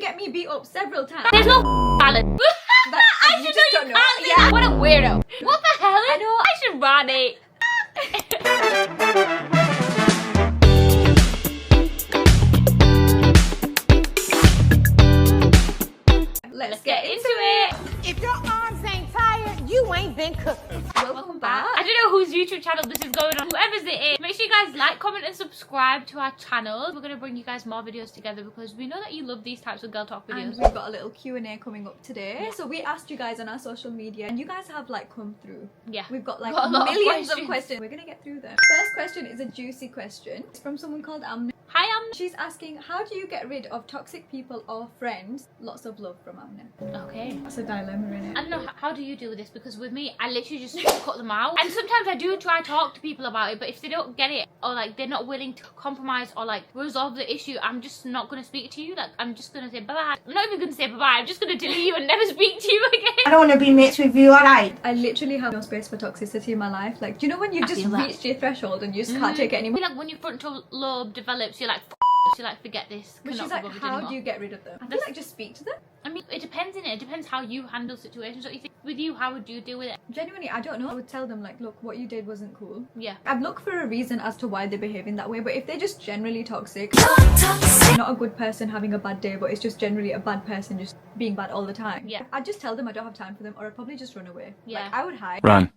get me beat up several times. There's no balance. I you should just know don't you know. can't. Yeah. What a weirdo. What the hell? I know. I should run it. Let's Get into it. If your arms ain't tired, you ain't been cooking. Welcome back. I don't know whose YouTube channel this is going on. Whoever's it is, make sure you guys like, comment, and subscribe to our channel. We're gonna bring you guys more videos together because we know that you love these types of girl talk videos. And we've got a little Q&A coming up today. So we asked you guys on our social media, and you guys have like come through. Yeah. We've got like Got a lot of millions of questions. questions. We're gonna get through them. First question is a juicy question. It's from someone called Amna. Hi, She's asking, how do you get rid of toxic people or friends? Lots of love from Amna. Okay. That's a dilemma, innit? I don't know, how do you deal with this? Because with me, I literally just cut them out. And sometimes I do try to talk to people about it, but if they don't get it, or like they're not willing to compromise or like resolve the issue, I'm just not going to speak to you. Like, I'm just going to say bye-bye. I'm not even going to say bye-bye. I'm just going to delete you and never speak to you again. I don't want to be mates with you, alright? I literally have no space for toxicity in my life. Like, do you know when you've just feel that. reached your threshold and you just can't take it I anymore? feel like when your frontal lobe develops, you're like, you're like, forget this. But Cannot she's be like, bothered how anymore. do you get rid of them? I feel That's- like just speak to them. I mean, it depends, innit? It depends how you handle situations. Don't you think? With you, how would you deal with it? Genuinely, I don't know. I would tell them like, look, what you did wasn't cool. Yeah. I'd look for a reason as to why they're behaving that way, but if they're just generally toxic, not a good person having a bad day, but it's just generally a bad person just being bad all the time, Yeah. I'd just tell them I don't have time for them, or I'd probably just run away. Yeah. Like, I would hide. Run.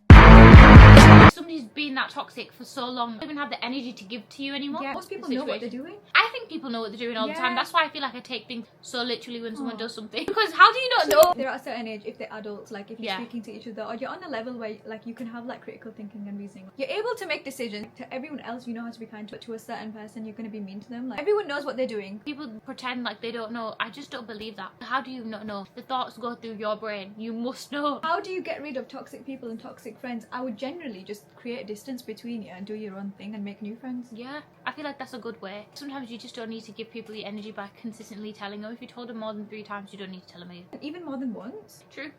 If somebody's been that toxic for so long, they don't even have the energy to give to you anymore. Yeah, most people The know what they're situation. doing. I think people know what they're doing all the time. Yeah. That's why I feel like I take things so literally when someone Aw. does something. Because how do you not know? They're at a certain age, if they're adults, like if you're Yeah. speaking to each other, or you're on a level where like you can have like critical thinking and reasoning, you're able to make decisions. To everyone else, you know how to be kind, but to a certain person, you're going to be mean to them. Like, everyone knows what they're doing. People pretend like they don't know. I just don't believe that. How do you not know? The thoughts go through your brain. You must know. How do you get rid of toxic people and toxic friends? I would generally just create distance between you and do your own thing and make new friends. Yeah, I feel like that's a good way. Sometimes you just don't need to give people your energy by consistently telling them. If you told them more than 3 times, you don't need to tell them again. And even more than once. True.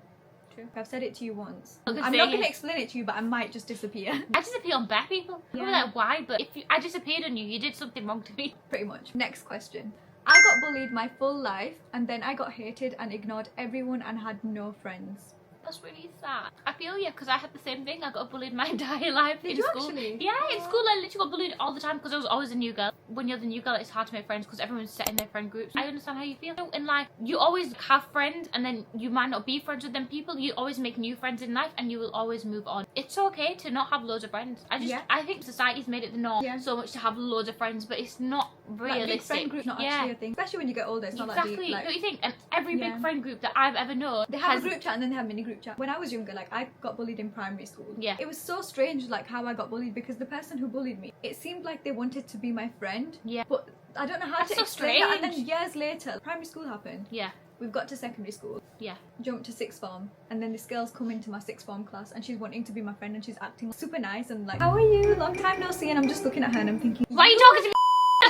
I've said it to you once. I was gonna I'm say- not going to explain it to you, but I might just disappear. I disappear on bad people. People are Yeah. like, why? But if I disappeared on you, you did something wrong to me. Pretty much. Next question. I got bullied my full life, and then I got hated and ignored everyone and had no friends. That's really sad. I feel you, because I had the same thing. I got bullied my entire life Did in you school. actually? Yeah, in Oh. school I literally got bullied all the time because I was always a new girl. When you're the new girl, it's hard to make friends because everyone's set in their friend groups. I understand how you feel. In life, you always have friends and then you might not be friends with them people. You always make new friends in life and you will always move on. It's okay to not have loads of friends. Yeah. I think society's made it the norm Yeah. so much to have loads of friends, but it's not Like, realistic. big friend group, not yeah. actually a thing. Especially when you get older, it's not Exactly. that deep. Like, Don't you think? And every Yeah. big friend group that I've ever known they have has a group chat and then they have mini group chat. When I was younger, like, I got bullied in primary school. Yeah. It was so strange, like, how I got bullied, because the person who bullied me, it seemed like they wanted to be my friend. Yeah. But I don't know how That's to so explain that. And then strange. years later, primary school happened. Yeah. We've got to secondary school. Yeah. Jumped to sixth form, and then this girl's come into my sixth form class, and she's wanting to be my friend, and she's acting super nice and like, how are you? Long time no see. And I'm just looking at her and I'm thinking, Why are you talking to me?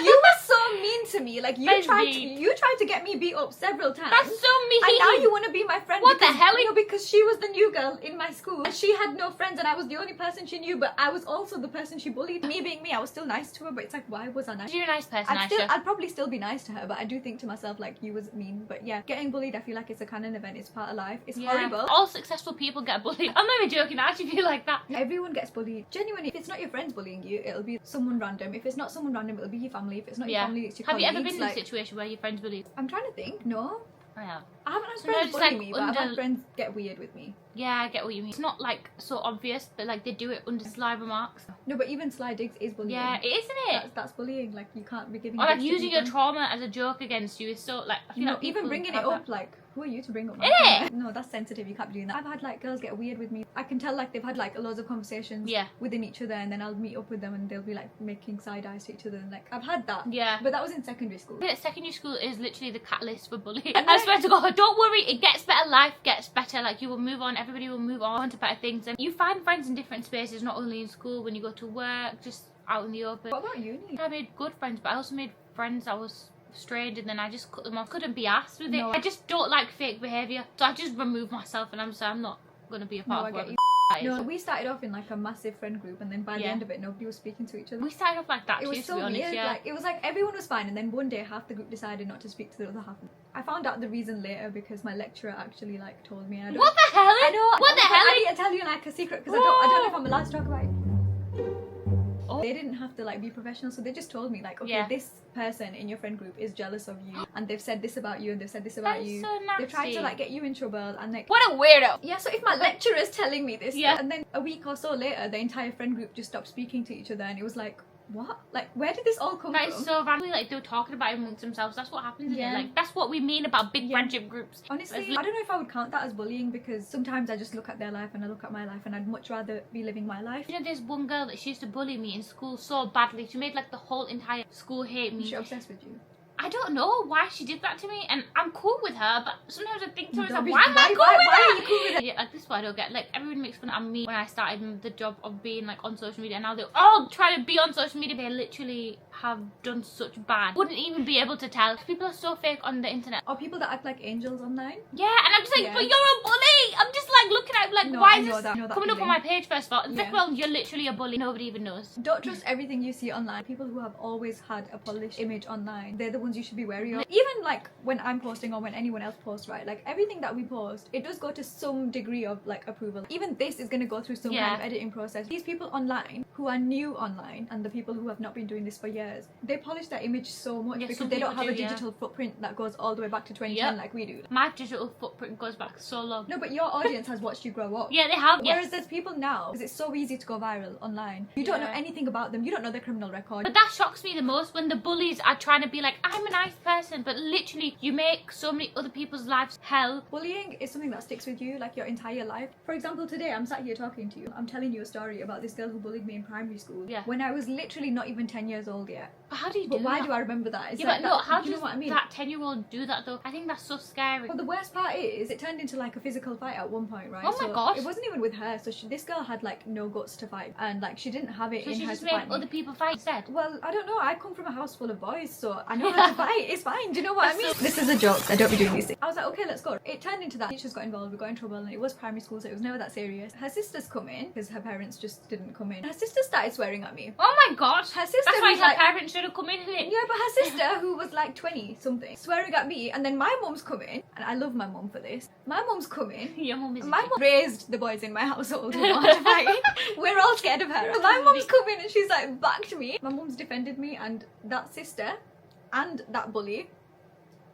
you were so mean to me. Like, you That's tried mean. to get me beat up several times. That's so mean. And now you want to be my friend. What the because, hell? You know, because she was the new girl in my school. And she had no friends and I was the only person she knew, but I was also the person she bullied. Me being me, I was still nice to her, but it's like, why was I nice? You're a nice person, Aysha. I'd probably still be nice to her, but I do think to myself, like, you was mean. But yeah, getting bullied, I feel like it's a canon event. It's part of life. It's horrible. All successful people get bullied. I'm not even joking. I actually feel like that. Everyone gets bullied. Genuinely, if it's not your friends bullying you, it'll be someone random. If it's not someone random, it'll be your family. If it's not your family, it's your Have you colleagues. ever been in like, a situation where your friends bullied? I'm trying to think. No. I have. I haven't had So friends no, just, bully like, me, but I've under- had friends get weird with me. Yeah, I get what you mean. It's not like so obvious, but like they do it under sly remarks. No, but even sly digs is bullying. Yeah, it isn't it? That's bullying. Like, you can't be giving. Or like digs to using your people. trauma as a joke against you is so like. I feel No, like even people bringing it have up, that. like, who are you to bring up my Innit? trauma? No, that's sensitive. You can't be doing that. I've had like girls get weird with me. I can tell like they've had like loads of conversations Yeah. within each other, and then I'll meet up with them and they'll be like making side eyes to each other. And like, I've had that. Yeah. But that was in secondary school. Yeah, secondary school is literally the catalyst for bullying. And I like- swear to God, don't worry, it gets better. Life gets better. Like, you will move on. Everybody will move on to better things, and you find friends in different spaces, not only in school, when you go to work, just out in the open. What about uni? I made good friends, but I also made friends that was strange, and then I just cut them off. Couldn't be asked with it. No. I just don't like fake behaviour, so I just remove myself, and I'm not gonna be a No, part I of get it. you. No, we started off in like a massive friend group, and then by the end of it, nobody was speaking to each other. We started off like that It too, was to so be honest, weird. yeah. Like it was like everyone was fine, and then one day half the group decided not to speak to the other half. I found out the reason later because my lecturer actually like told me. And I don't, What the hell? I know. What the hell? I need to tell you like a secret because I don't know if I'm allowed to talk about it. Oh. They didn't have to like be professional, so they just told me like, okay, this person in your friend group is jealous of you, and they've said this about you, and they've said this about That is you. so nasty. They've tried to like get you in trouble, and like, What a weirdo. yeah. So if my lecturer is telling me this, Yeah. and then a week or so later, the entire friend group just stopped speaking to each other, and it was like, what? Like, where did this all come That from? is so randomly, like they were talking about it amongst themselves. That's what happens, isn't Yeah. it? Like that's what we mean about big Yeah. friendship groups. Honestly, I don't know if I would count that as bullying, because sometimes I just look at their life and I look at my life, and I'd much rather be living my life. You know, there's one girl that she used to bully me in school so badly. She made like the whole entire school hate me. Is she obsessed with you? I don't know why she did that to me, and I'm cool with her, but sometimes I think to myself, Don't why be- am I cool why with are her? you cool with her? Yeah, like this is what I don't get. Like everyone makes fun of me when I started the job of being like on social media, and now they all try to be on social media. They literally have done such bad. Wouldn't even be able to tell. People are so fake on the internet. Or people that act like angels online. Yeah, and I'm just like, Yeah. but you're a bully. I'm just like looking at it like, No, why I is know this that- I know that coming up on feeling. my page first of all? And Yeah. second of all, you're literally a bully. Nobody even knows. Don't trust everything you see online. People who have always had a polished image online, they're the ones you should be wary of. Even like when I'm posting or when anyone else posts, right? Like everything that we post, it does go to some degree of like approval. Even this is going to go through some kind of editing process. These people online who are new online, and the people who have not been doing this for years, they polish their image so much Yeah, because some they don't people have a do, yeah. digital footprint that goes all the way back to 2010 like we do. My digital footprint goes back so long. No, but your audience has watched you grow up. Yeah, they have. Whereas Yes. there's people now, because it's so easy to go viral online. You don't know Yeah. anything about them. You don't know their criminal record. But that shocks me the most when the bullies are trying to be like, I'm a nice person, but literally you make so many other people's lives hell. Bullying is something that sticks with you like your entire life. For example, today I'm sat here talking to you. I'm telling you a story about this girl who bullied me in primary school. Yeah. When I was literally not even 10 years old yet. But how do you But do why that? do I remember that? It's Yeah, like but no, that, how do you know does what I mean? that 10-year-old do that though? I think that's so scary. Well, the worst part is it turned into like a physical fight at one point, right? Oh my gosh. It wasn't even with her. So this girl had like no guts to fight, and like she didn't have it So in she her just to made fight me. other people fight instead. Well, I don't know. I come from a house full of boys, so I know how to fight. It's fine. Do you know what I mean? This is a joke. I don't be doing these things. I was like, okay, let's go. It turned into that. Teachers got involved. We got in trouble, and it was primary school, so it was never that serious. Her sisters come in because her parents just didn't come in. Her sister started swearing at me. Oh my god. Her sister That's why was her like, parents should have come in it. yeah, but her sister, who was like 20 something, swearing at me, and then my mum's coming, and I love my mum for this. My mum's coming. Your mum is My mum raised the boys in my household who know how to fight. We're all scared of her. My mum's coming and she's like backed me. My mum's defended me, and that sister and that bully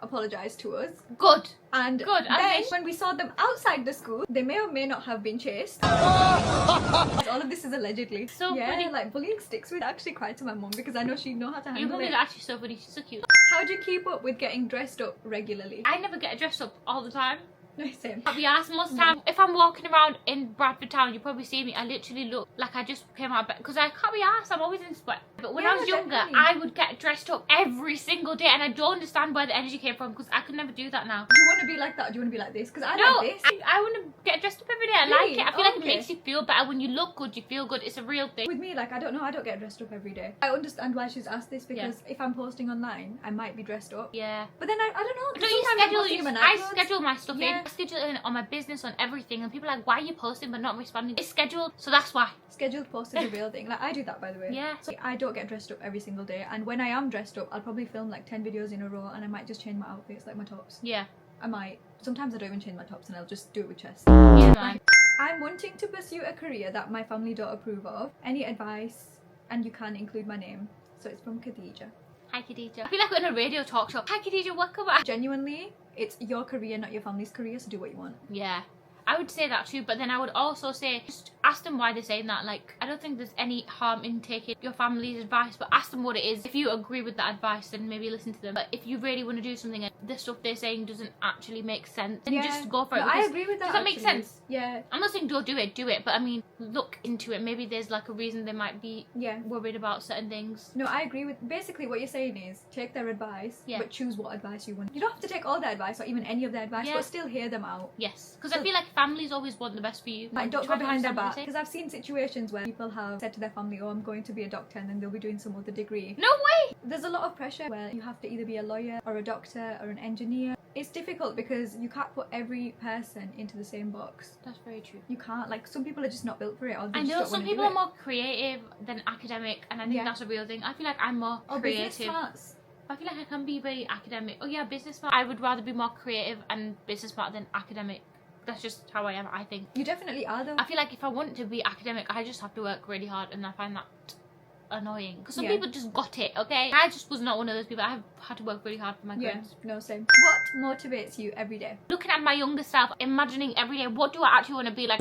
apologised to us. good. And Good, then I think- when we saw them outside the school, they may or may not have been chased. All of this is allegedly. So yeah, funny. like bullying sticks with. I actually cried to my mum because I know she know how to Your handle mum is it. actually so funny. She's so cute. How do you keep up with getting dressed up regularly? I never get dressed up all the time. No, same. I'll be asked most of the time. If I'm walking around in Bradford town, you probably see me. I literally look like I just came out of bed because I can't be asked. I'm always in sweat. But when I Yeah, was younger, definitely. I would get dressed up every single day, and I don't understand where the energy came from because I could never do that now. Do you want to be like that or do you want to be like this? Because I No, like this. I want to get dressed up every day. I Really? like it. I feel like Okay. it makes you feel better when you look good. You feel good. It's a real thing. With me, like, I don't know, I don't get dressed up every day. I understand why she's asked this because if I'm posting online, I might be dressed up. Yeah. But then I don't know. 'cause Don't you sometimes I'm schedule? posting in my I night clothes. schedule my stuff Yeah. in. I schedule it in on my business, on everything, and people are like, "Why are you posting but not responding?" It's scheduled, so that's why. Scheduled post is a real thing. Like, I do that, by the way. Yeah. So I don't get dressed up every single day. And when I am dressed up, I'll probably film like 10 videos in a row and I might just change my outfits, like my tops. Yeah. I might. Sometimes I don't even change my tops and I'll just do it with chest. Yeah. Man. I'm wanting to pursue a career that my family don't approve of. Any advice? And you can include my name. So it's from Khadija. Hi, Khadija. I feel like we're in a radio talk show. Hi, Khadija. Welcome back. Genuinely, it's your career, not your family's career, so do what you want. Yeah. I would say that too, but then I would also say, just ask them why they're saying that. Like, I don't think there's any harm in taking your family's advice, but ask them what it is. If you agree with that advice, then maybe listen to them. But if you really want to do something and the stuff they're saying doesn't actually make sense, then just go for it. No, I because- agree with that. Does that make actually. sense? Yeah. I'm not saying don't do it, but I mean, look into it. Maybe there's like a reason they might be Yeah. worried about certain things. No, I agree with basically what you're saying is take their advice, but choose what advice you want. You don't have to take all their advice or even any of their advice, Yeah. but still hear them out. Yes, because I feel like if families always want the best for you. Like, don't Try go to behind their understand what back. they say. Because I've seen situations where people have said to their family, oh, I'm going to be a doctor, and then they'll be doing some other degree. No way! There's a lot of pressure where you have to either be a lawyer or a doctor or an engineer. It's difficult because you can't put every person into the same box. That's very true. You can't. Like, some people are just not built for it. Or they I just know don't some wanna people do are more creative than academic, and I think Yeah. that's a real thing. I feel like I'm more Or business creative. smarts. I feel like I can be very academic. Oh yeah, business smart. I would rather be more creative and business smart than academic. That's just how I am, I think. You definitely are though. I feel like if I want to be academic, I just have to work really hard, and I find that annoying. Because some Yeah. people just got it, okay? I just was not one of those people. I've had to work really hard for my Yeah, grades. no, same. What motivates you every day? Looking at my younger self, imagining every day, what do I actually want to be like?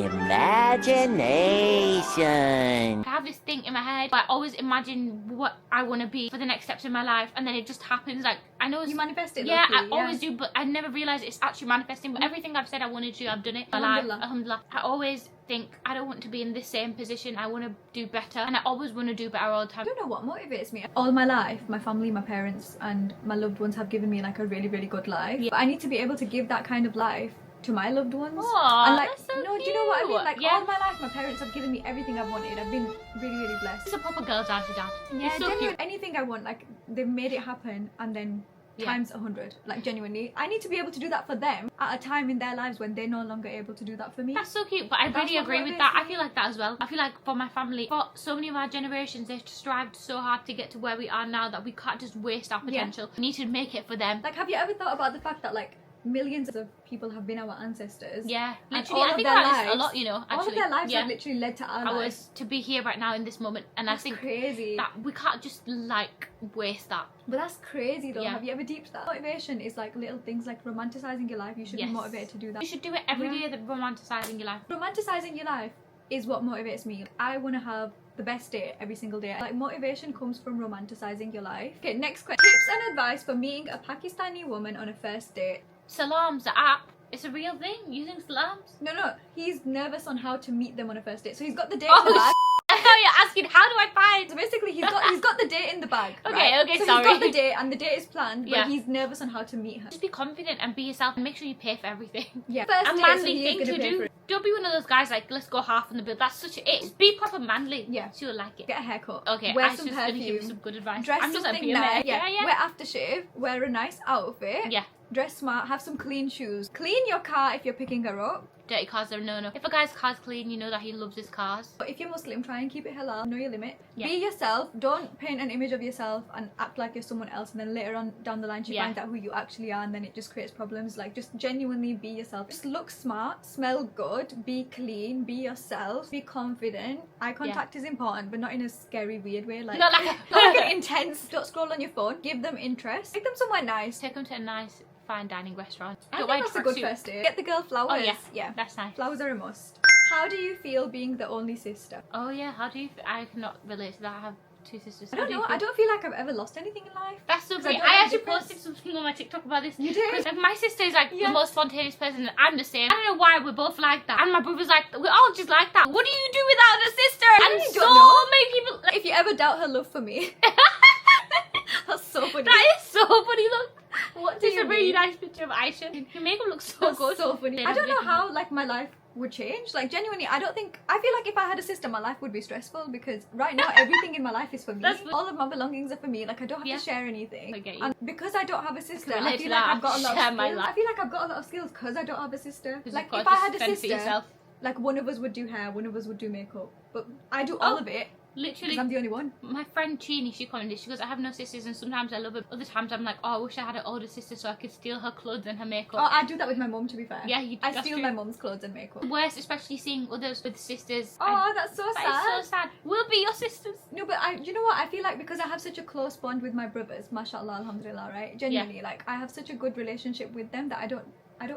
Imagination. I have this thing in my head. I always imagine what I want to be for the next steps in my life, and then it just happens. Like, I know it's, You manifest it. yeah, luckily, I always do, but I never realize it's actually manifesting. But everything I've said I wanted to, I've done it. My life, Alhamdulillah. alhamdulillah. I always think I don't want to be in this same position. I want to do better, and I always want to do better all the time. I don't know what motivates me. All my life, my family, my parents, and my loved ones have given me like a really, really good life. Yeah. But I need to be able to give that kind of life to my loved ones. Aw, And like, that's so no, do you know what I mean? cute. Like, Yeah. all my life, my parents have given me everything I've wanted. I've been really, really blessed. It's a proper girl dad to dad. Yeah, It's so genuine. cute. Anything I want, like, they've made it happen, and then Yeah. times 100. Like, genuinely, I need to be able to do that for them at a time in their lives when they're no longer able to do that for me. That's so cute, but I That's really what agree with motivates that. I me. feel like that as well. I feel like for my family, for so many of our generations, they've strived so hard to get to where we are now that we can't just waste our Yeah. potential. We need to make it for them. Like, have you ever thought about the fact that like millions of people have been our ancestors? Yeah, And literally, all I of think their about this a lives- lot, you know, actually. All of their lives yeah. have literally led to our I lives. was to be here right now in this moment, and That's I think crazy. that we can't just like waste that. But that's crazy though. Yeah. Have you ever deeped that? Motivation is like little things like romanticizing your life. You should Yes. be motivated to do that. You should do it every Yeah. day. That romanticizing your life. Romanticizing your life is what motivates me. I want to have the best day every single day. Like, motivation comes from romanticizing your life. Okay, next question. Tips and advice for meeting a Pakistani woman on a first date. Salam's the app. It's a real thing. Using salams. No, he's nervous on how to meet them on a first date. So he's got the date Oh, in the bag. I thought you're asking how do I find. So basically, he's got the date in the bag. Okay, right? okay, so sorry. he's got the date, and the date is planned, but Yeah. he's nervous on how to meet her. Just be confident and be yourself, and make sure you pay for everything. Yeah, first A date, so manly he is thing gonna to pay for do. it. Don't be one of those guys like, let's go half on the bill. That's such a it. Just be proper manly. Yeah. She'll like it. Get a haircut. Okay, Wear I some just gonna give you perfume. some good advice. Dress I'm just something being nice. there. Yeah. Wear aftershave. Wear a nice outfit. Yeah. Dress smart. Have some clean shoes. Clean your car if you're picking her up. Dirty cars are no. If a guy's car's clean, you know that he loves his cars. But if you're Muslim, try and keep it halal. Know your limit. Yeah. Be yourself. Don't paint an image of yourself and act like you're someone else, and then later on down the line she Yeah. finds out who you actually are, and then it just creates problems. Like, just genuinely be yourself. Just look smart, smell good, be clean, be yourself, be confident. Eye contact is important, but not in a scary, weird way. Like, Not like not like an intense. Don't scroll on your phone. Give them interest. Take them somewhere nice. Take them to a nice fine dining restaurant. I Don't think wear that's a good tracksuit. first date. Get the girl flowers. Oh yeah. That's nice. Flowers are a must. How do you feel being the only sister? Oh yeah. How do you? I cannot relate to that. I have two sisters. I How don't do you know. feel? I don't feel like I've ever lost anything in life. That's so 'Cause great. don't I know the actually difference. posted something on my TikTok about this. You did? 'Cause, like, my sister is like Yeah. the most spontaneous person, and I'm the same. I don't know why we're both like that. And my brother's like, we're all just like that. What do you do without a sister? I And really so don't know. many people. Like, If you ever doubt her love for me, that's so funny. that is so funny. Look, What do this is you a really mean? nice picture of Aysha. Your makeup looks so That's good. so funny. I don't know how like my life would change. Like, genuinely, I don't think. I feel like if I had a sister, my life would be stressful because right now everything in my life is for me. That's- All of my belongings are for me. Like, I don't have Yeah. to share anything. I get you. And because I don't have a sister, I relate feel to like that. I've got a lot of Share skills. my life. I feel like I've got a lot of skills because I don't have a sister. 'Cause Like, you've got if to I just had a fend for sister, yourself. like one of us would do hair, one of us would do makeup, but I do all Oh. of it Literally, because I'm the only one. my friend Chini, she commented, she goes, I have no sisters, and sometimes I love it. Other times I'm like, oh, I wish I had an older sister so I could steal her clothes and her makeup. Oh, I do that with my mum. To be fair, Yeah, you do, I that's steal true. my mum's clothes and makeup. Worse, especially seeing others with sisters. Oh, that's so That sad. is so sad. We'll be your sisters. No, but you know what? I feel like because I have such a close bond with my brothers, mashallah, alhamdulillah, right? Genuinely, like I have such a good relationship with them that I don't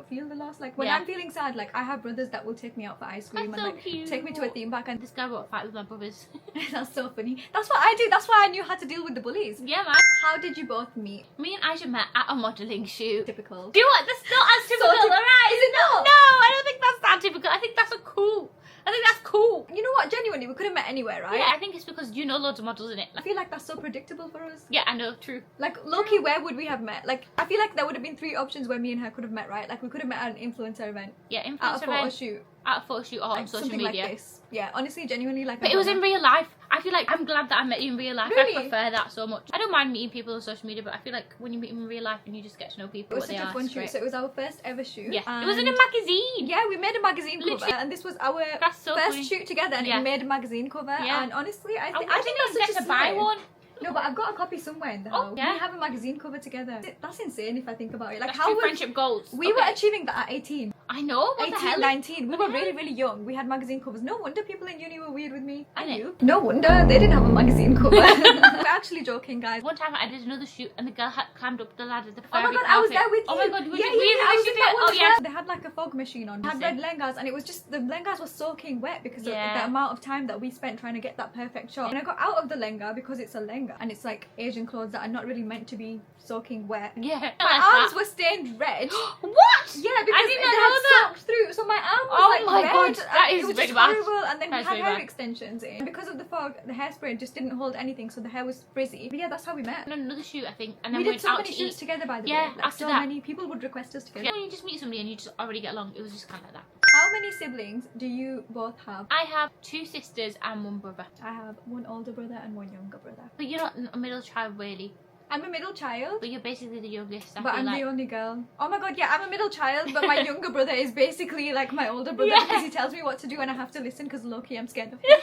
feel the loss. Like when Yeah. I'm feeling sad, like I have brothers that will take me out for ice cream That's and so like cute. take me to a theme park, and This guy won't fight with my brothers. that's so funny. That's what I do. That's why I knew how to deal with the bullies. Yeah, man. How did you both meet? Me and Aisha met at a modelling shoot. Typical. Do you know what? That's not as typical, typical. alright? Is it not? No, I don't think that's that typical. I think that's a cool. I think that's cool. You know what? Genuinely, we could have met anywhere, right? Yeah, I think it's because you know loads of models in it. I feel like that's so predictable for us. Yeah, I know, true. Like, low-key, where would we have met? Like, I feel like there would have been 3 options where me and her could have met, right? Like, we could have met at an influencer event. Yeah, At a influencer photo event, shoot. at a photo shoot or on Like, social something media. like this. Yeah, honestly, genuinely, like... But it was in real life. I feel like I'm glad that I met you in real life. Really? I prefer that so much. I don't mind meeting people on social media, but I feel like when you meet them in real life and you just get to know people, It was what such they a are, fun it's shoot. great. So it was our first ever shoot. Yeah, it was in a and- magazine. Yeah, we made a magazine cover, Literally. and this was our That's so first funny. shoot together, and Yeah. it made a magazine cover. Yeah. And honestly, I I think didn't that's get such a to buy sign. one. No, but I've got a copy somewhere in the Oh, house. yeah. We have a magazine cover together. That's insane if I think about it. Like, That's how true would friendship goals. we were Okay. achieving that at 18? I know. What the 18, hell? 19. We What were the really, hell? really young. We had magazine covers. No wonder people in uni were weird with me. I Innit? knew. No wonder they didn't have a magazine cover. We're actually joking, guys. One time I did another shoot and the girl had climbed up the ladder. The Oh my fairy god, I was carpet. there with you. Oh my god, yeah, were you I was in in the that shoot? one Oh as yeah. well. They had like a fog machine on. They had red Insane. lengas, and it was just the lengas were soaking wet because Yeah. of the amount of time that we spent trying to get that perfect shot. And I got out of the lenga because it's a lenga and it's like Asian clothes that are not really meant to be soaking wet. Yeah. My arms were stained red. What? Yeah, because I did they not had know that. soaked through. So my arm was Oh like my red. God, and that is it was really just bad. horrible. And then That's we had really hair bad. extensions in. Because of the fog, the hairspray just didn't hold anything, so the hair was frizzy. But yeah, that's how we met. And another shoot, I think, and then We we did went so out many to shoots eat. together, by the Yeah, way. Like, after so that. many people would request us together. Yeah, when you just meet somebody and you just already get along, it was just kind of like that. How many siblings do you both have? I have 2 sisters and 1 brother. I have 1 older brother and 1 younger brother. But you're not a middle child, really. I'm a middle child, But you're basically the youngest. I but feel I'm like. the only girl. Oh my god, yeah, I'm a middle child, but my younger brother is basically like my older brother Yeah. because he tells me what to do and I have to listen because low-key I'm scared of him.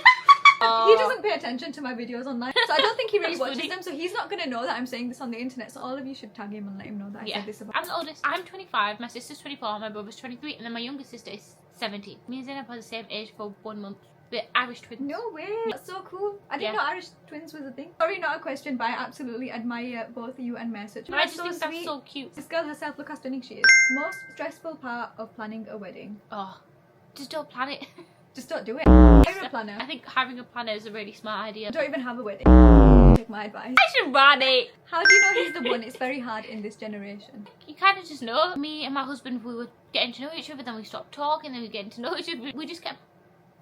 He doesn't pay attention to my videos online, so I don't think he really That's watches funny. them, so he's not gonna know that I'm saying this on the internet, so all of you should tag him and let him know that I Yeah. said this about I'm the oldest. I'm 25, my sister's 24, my brother's 23, and then my younger sister is 17. Me and Zainab are the same age for 1 month. We're Irish twins. No way! That's so cool. I didn't Yeah. know Irish twins was a thing. Sorry, not a question, but I absolutely admire both you and Mehrunnisa. I just think that's so cute. This girl herself, look how stunning she is. Most stressful part of planning a wedding. Oh, just don't plan it. Just don't do it. Hire a planner. I think having a planner is a really smart idea. Don't even have a wedding. Take my advice. I should run it. How do you know he's the one? It's very hard in this generation. You kind of just know. Me and my husband, we were getting to know each other, then we stopped talking, then we were getting to know each other. We just kept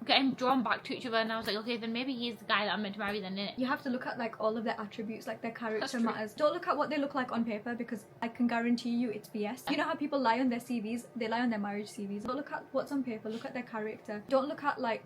getting drawn back to each other, and I was like, okay, then maybe he's the guy that I'm meant to marry then, innit? You have to look at like all of their attributes, like their That's character true. matters. Don't look at what they look like on paper because I can guarantee you it's BS. You know how people lie on their CVs? They lie on their marriage CVs. Don't look at what's on paper, look at their character. Don't look at like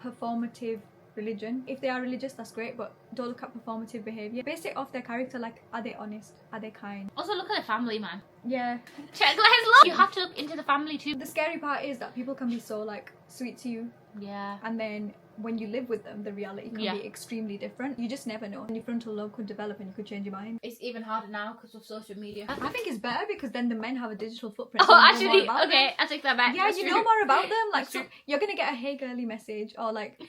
performative religion. If they are religious, that's great, but don't look at performative behavior. Base it off their character, like are they honest? Are they kind? Also, look at the family, man. Yeah. Check lines look. You have to look into the family too. The scary part is that people can be so like sweet to you, Yeah. and then when you live with them, the reality can Yeah. be extremely different. You just never know. And your frontal lobe could develop and you could change your mind. It's even harder now because of social media. I think it's better because then the men have a digital footprint. Oh, and you know actually, more about okay, them. I take that back. Yeah, That's you true. know more about them. Like, That's so true. you're gonna get a hey girly message or like, do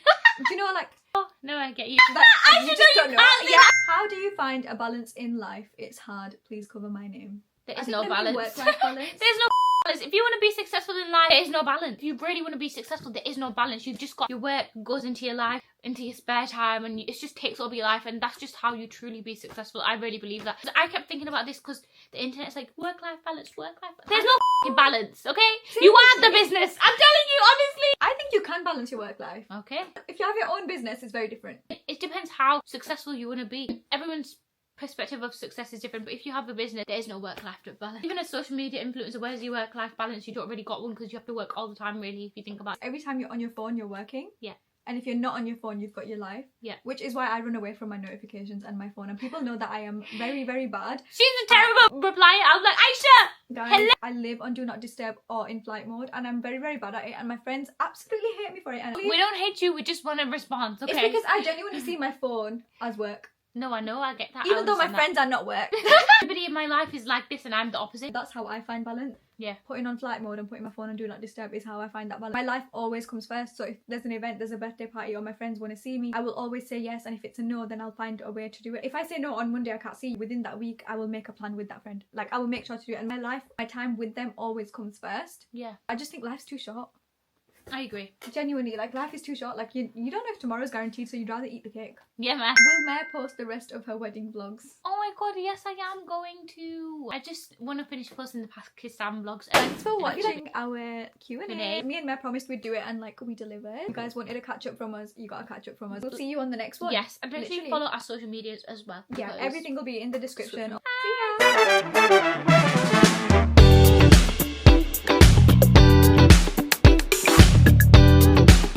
you know, like Oh, no, I get you. that? I you should just know don't you know. can't do Yeah. that. How do you find a balance in life? It's hard. Please cover my name. There I is think no there balance. can be work-life balance. There's no balance. If you want to be successful in life, there is no balance. If you really want to be successful, there is no balance. You've just got your work goes into your life, into your spare time, and it just takes over your life, and that's just how you truly be successful. I really believe that. 'Cause I kept thinking about this because the internet's like work-life balance, work-life balance. There's no f***ing balance, okay? You are the business. I'm telling you, honestly. I think you can balance your work life. Okay. If you have your own business, it's very different. It depends how successful you want to be. Everyone's perspective of success is different, but if you have a business, there is no work-life balance. Even a social media influencer, where's your work-life balance? You don't really got one because you have to work all the time, really, if you think about it. Every time you're on your phone, you're working. Yeah. And if you're not on your phone, you've got your life. Yeah. Which is why I run away from my notifications and my phone. And people know that I am very, very bad. She's a terrible reply. I was like, Aysha! Guys, Hello? I live on do not disturb or in flight mode, and I'm very, very bad at it. And my friends absolutely hate me for it. And We don't hate you, we just want a response, okay? It's because I genuinely see my phone as work, No, I know, I get that. even I though my understand friends are not work. that. Everybody in my life is like this and I'm the opposite. That's how I find balance. Yeah. Putting on flight mode and putting my phone on do not disturb is how I find that balance. My life always comes first, so if there's an event, there's a birthday party, or my friends want to see me, I will always say yes, and if it's a no, then I'll find a way to do it. If I say no on Monday, I can't see you, within that week, I will make a plan with that friend. Like, I will make sure to do it, and my life, my time with them always comes first. Yeah. I just think life's too short. I agree. Genuinely, like, life is too short. Like, you don't know if tomorrow's guaranteed, so you'd rather eat the cake. Yeah, man. Will Mare post the rest of her wedding vlogs? Oh my god, yes I am going to. I just want to finish posting the Pakistan vlogs. Thanks for watching our Q&A. Me and Mare promised we'd do it, and like, we delivered. You guys wanted a catch up from us, you got a catch up from us. We'll see you on the next one. Yes, and make sure you follow our social medias as well. Yeah, everything will be in the description.